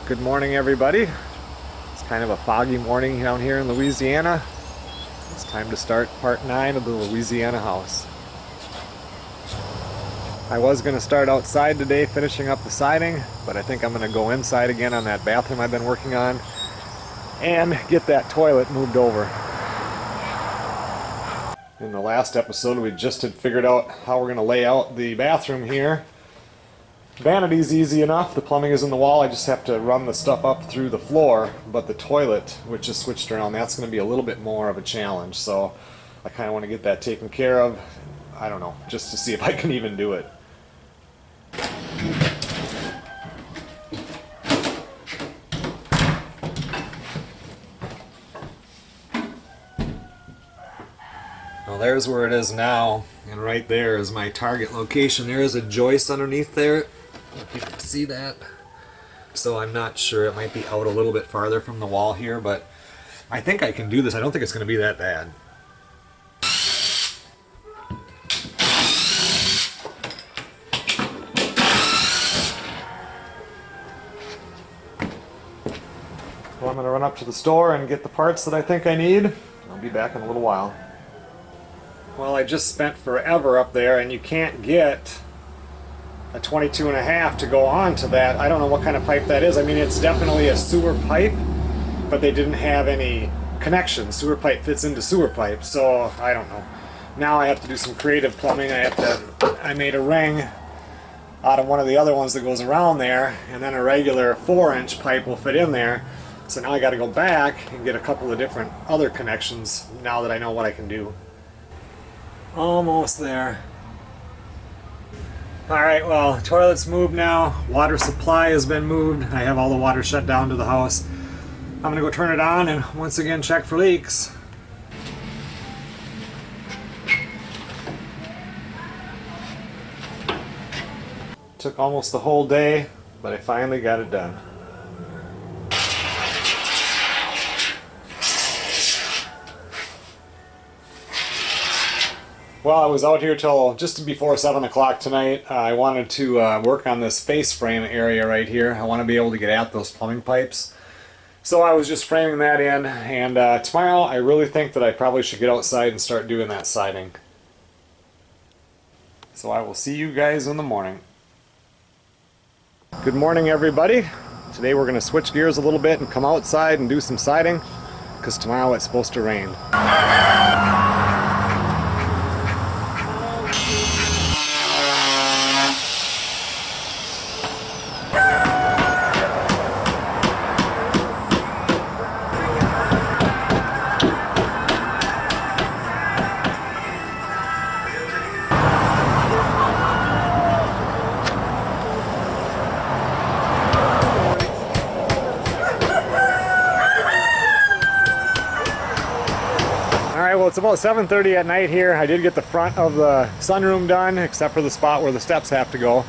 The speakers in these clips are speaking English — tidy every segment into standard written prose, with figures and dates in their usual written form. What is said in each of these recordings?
Good morning, everybody. It's kind of a foggy morning down here in Louisiana. It's time to start part 9 of the Louisiana House. I was going to start outside today finishing up the siding, but I think I'm going to go inside again on that bathroom I've been working on and get that toilet moved over. In the last episode, we just had figured out how we're going to lay out the bathroom here. Vanity's easy enough. The plumbing is in the wall. I just have to run the stuff up through the floor. But the toilet, which is switched around, that's going to be a little bit more of a challenge. So I kind of want to get that taken care of. I don't know, just to see if I can even do it. Well, there's where it is now, and right there is my target location. There is a joist underneath there, if you can see that. So I'm not sure, it might be out a little bit farther from the wall here, but I think I can do this. I don't think it's going to be that bad. Well, I'm going to run up to the store and get the parts that I think I need. I'll be back in a little while. Well, I just spent forever up there, and you can't get a 22.5 to go on to that. I don't know what kind of pipe that is. I mean, it's definitely a sewer pipe, but they didn't have any connection. Sewer pipe fits into sewer pipe, so I don't know. Now I have to do some creative plumbing. I made a ring out of one of the other ones that goes around there, and then a regular 4-inch pipe will fit in there. So now I got to go back and get a couple of different other connections now that I know what I can do. Almost there. Alright, well, toilet's moved now. Water supply has been moved. I have all the water shut down to the house. I'm going to go turn it on and once again check for leaks. Took almost the whole day, but I finally got it done. Well, I was out here till just before 7 o'clock tonight. I wanted to work on this face frame area right here. I want to be able to get at those plumbing pipes. So I was just framing that in, and tomorrow I really think that I probably should get outside and start doing that siding. So I will see you guys in the morning. Good morning, everybody. Today we're going to switch gears a little bit and come outside and do some siding, because tomorrow it's supposed to rain. Well, it's about 7:30 at night here. I did get the front of the sunroom done, except for the spot where the steps have to go.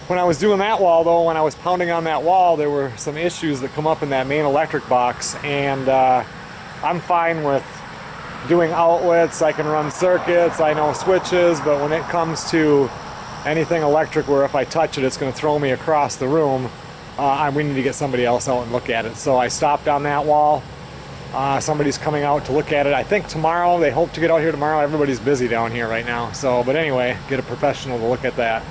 When I was doing that wall, though, when I was pounding on that wall, there were some issues that come up in that main electric box, and I'm fine with doing outlets. I can run circuits, I know switches, but when it comes to anything electric where if I touch it, it's going to throw me across the room, we need to get somebody else out and look at it. So I stopped on that wall. Somebody's coming out to look at it. I think tomorrow. They hope to get out here tomorrow. Everybody's busy down here right now. So, but anyway, get a professional to look at that.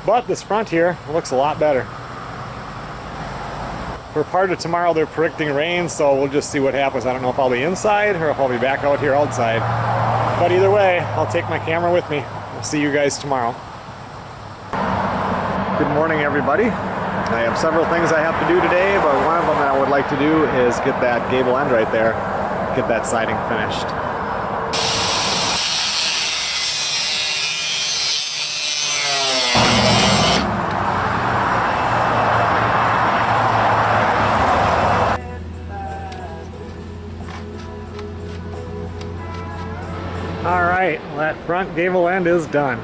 But this front here looks a lot better. For part of tomorrow, they're predicting rain, so we'll just see what happens. I don't know if I'll be inside or if I'll be back out here outside. But either way, I'll take my camera with me. I'll see you guys tomorrow. Good morning, everybody. I have several things I have to do today, but one of them that I would like to do is get that gable end right there, get that siding finished. All right, well, that front gable end is done.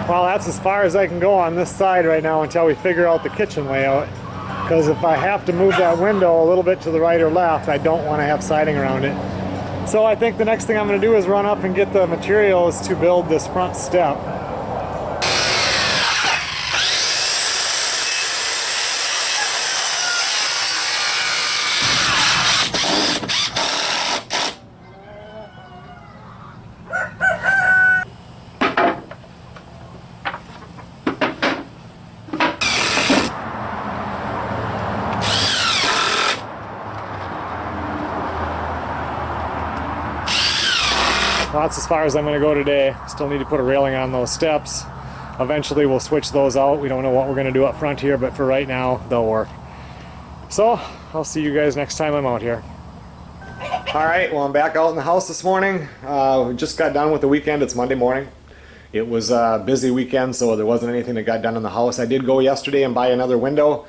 Well, that's as far as I can go on this side right now until we figure out the kitchen layout. because if I have to move that window a little bit to the right or left, I don't want to have siding around it. So I think the next thing I'm going to do is run up and get the materials to build this front step. Well, that's as far as I'm going to go today. Still need to put a railing on those steps. Eventually we'll switch those out. We don't know what we're going to do up front here, but for right now, they'll work. So, I'll see you guys next time I'm out here. Alright, well I'm back out in the house this morning. We just got done with the weekend. It's Monday morning. It was a busy weekend, so there wasn't anything that got done in the house. I did go yesterday and buy another window.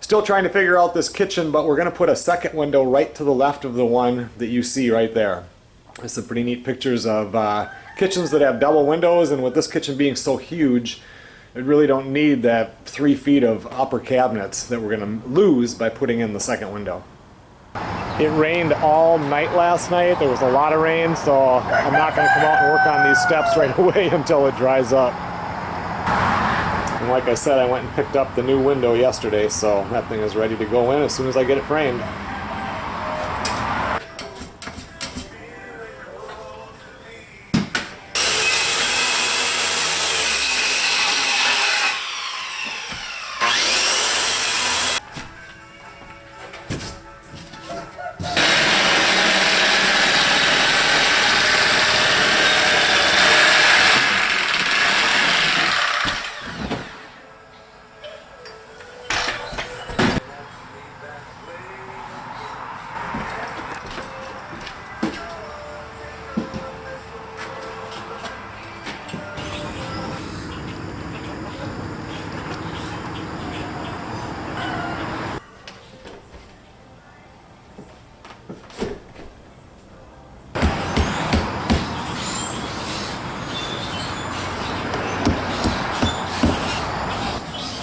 Still trying to figure out this kitchen, but we're going to put a second window right to the left of the one that you see right there. There's some pretty neat pictures of kitchens that have double windows, and with this kitchen being so huge, we really don't need that 3 feet of upper cabinets that we're going to lose by putting in the second window. It rained all night last night. There was a lot of rain, so I'm not going to come out and work on these steps right away until it dries up. And like I said, I went and picked up the new window yesterday, so that thing is ready to go in as soon as I get it framed.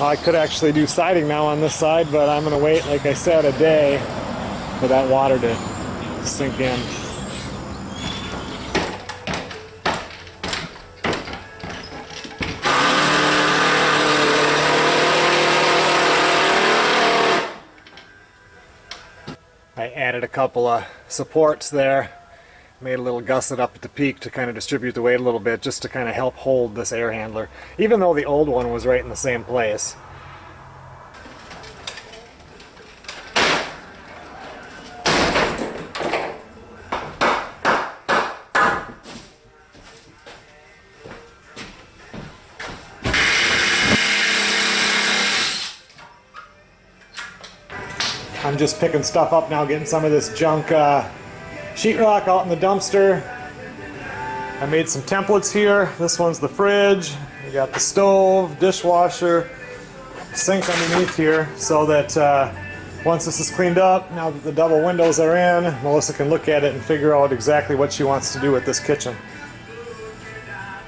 I could actually do siding now on this side, but I'm going to wait, like I said, a day for that water to sink in. I added a couple of supports there, made a little gusset up at the peak to kind of distribute the weight a little bit, just to kind of help hold this air handler, even though the old one was right in the same place. I'm just picking stuff up now, getting some of this junk sheetrock out in the dumpster. I made some templates here. This one's the fridge. We got the stove, dishwasher, sink underneath here, so that once this is cleaned up, now that the double windows are in, Melissa can look at it and figure out exactly what she wants to do with this kitchen.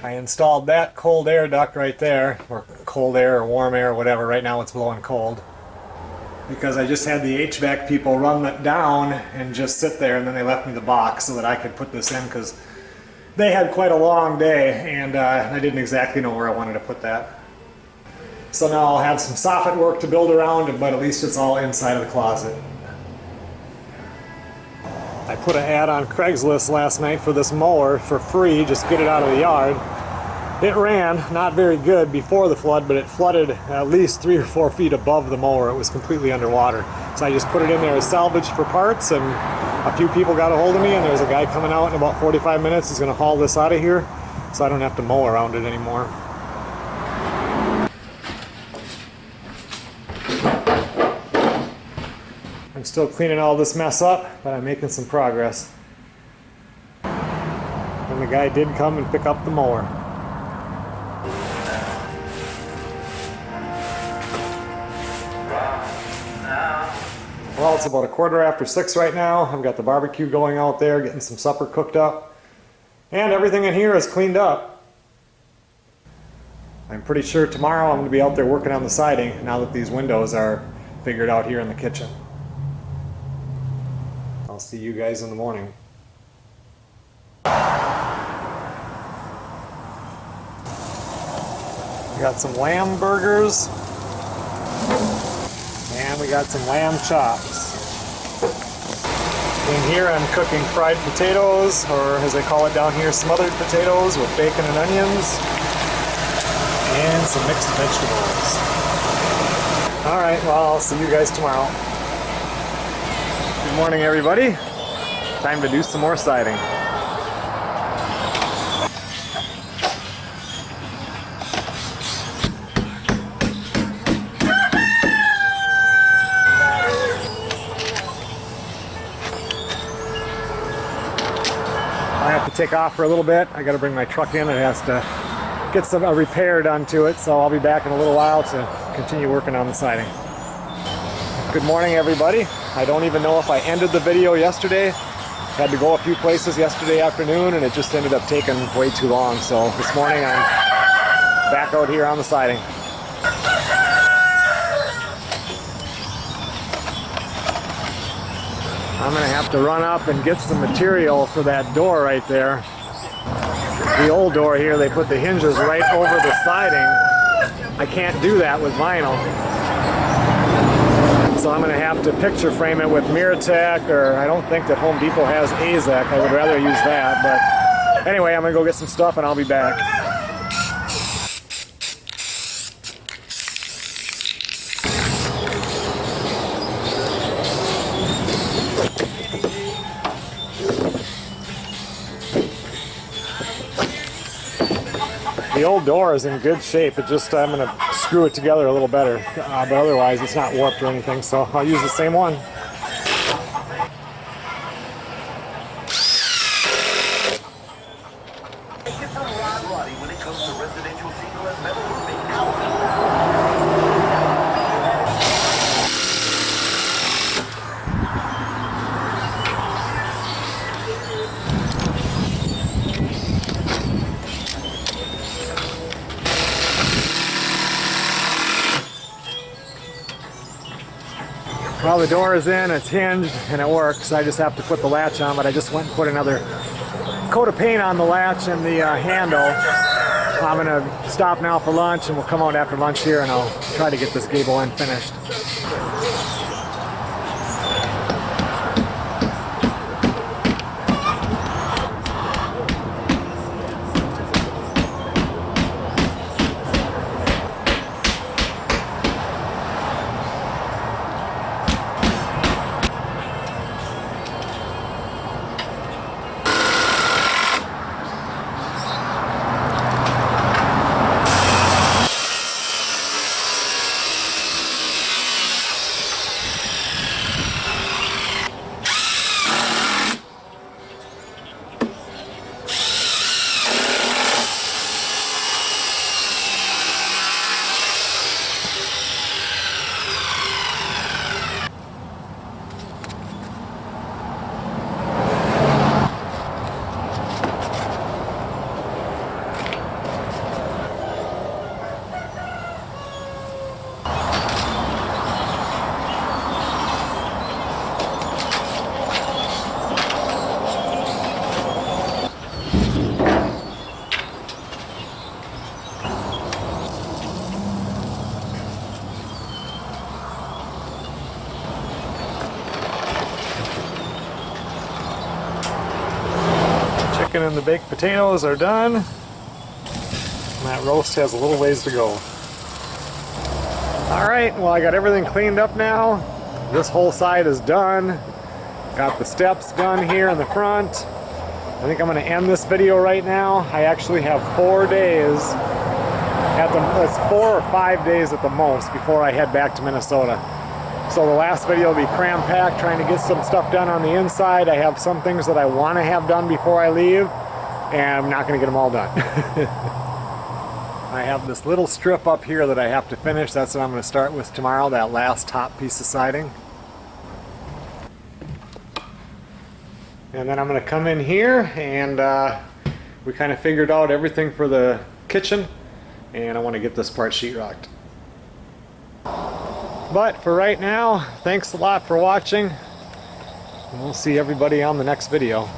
I installed that cold air duct right there, or cold air or warm air or whatever. Right now it's blowing cold, because I just had the HVAC people run that down and just sit there, and then they left me the box so that I could put this in, because they had quite a long day, and I didn't exactly know where I wanted to put that. So now I'll have some soffit work to build around, but at least it's all inside of the closet. I put an ad on Craigslist last night for this mower for free, just get it out of the yard. It ran not very good before the flood, but it flooded at least 3 or 4 feet above the mower. It was completely underwater. So I just put it in there as salvage for parts, and a few people got a hold of me, and there's a guy coming out in about 45 minutes. He's going to haul this out of here, so I don't have to mow around it anymore. I'm still cleaning all this mess up, but I'm making some progress. And the guy did come and pick up the mower. Well, it's about 6:15 right now. I've got the barbecue going out there, getting some supper cooked up. And everything in here is cleaned up. I'm pretty sure tomorrow I'm going to be out there working on the siding now that these windows are figured out here in the kitchen. I'll see you guys in the morning. We got some lamb burgers and we got some lamb chops. In here I'm cooking fried potatoes, or as they call it down here, smothered potatoes with bacon and onions and some mixed vegetables. Alright, well, I'll see you guys tomorrow. Good morning, everybody. Time to do some more siding. I have to take off for a little bit. I got to bring my truck in. It has to get a repair done to it, so I'll be back in a little while to continue working on the siding. Good morning, everybody. I don't even know if I ended the video yesterday. Had to go a few places yesterday afternoon and it just ended up taking way too long. So this morning I'm back out here on the siding. I'm gonna have to run up and get some material for that door right there. The old door here, they put the hinges right over the siding. I can't do that with vinyl. So I'm gonna have to picture frame it with Miratech, or I don't think that Home Depot has AZEK. I would rather use that, but anyway, I'm gonna go get some stuff and I'll be back. The old door is in good shape. It just, I'm going to screw it together a little better, but otherwise it's not warped or anything, so I'll use the same one. Well, the door is in, it's hinged, and it works. I just have to put the latch on, but I just went and put another coat of paint on the latch and the handle. I'm going to stop now for lunch, and we'll come out after lunch here, and I'll try to get this gable end finished. And the baked potatoes are done. And that roast has a little ways to go. Alright, well, I got everything cleaned up now. This whole side is done. Got the steps done here in the front. I think I'm going to end this video right now. I actually have 4 days it's 4 or 5 days at the most before I head back to Minnesota. So the last video will be cram-packed, trying to get some stuff done on the inside. I have some things that I want to have done before I leave, and I'm not going to get them all done. I have this little strip up here that I have to finish. That's what I'm going to start with tomorrow, that last top piece of siding. And then I'm going to come in here, and we kind of figured out everything for the kitchen, and I want to get this part sheetrocked. But for right now, thanks a lot for watching. And we'll see everybody on the next video.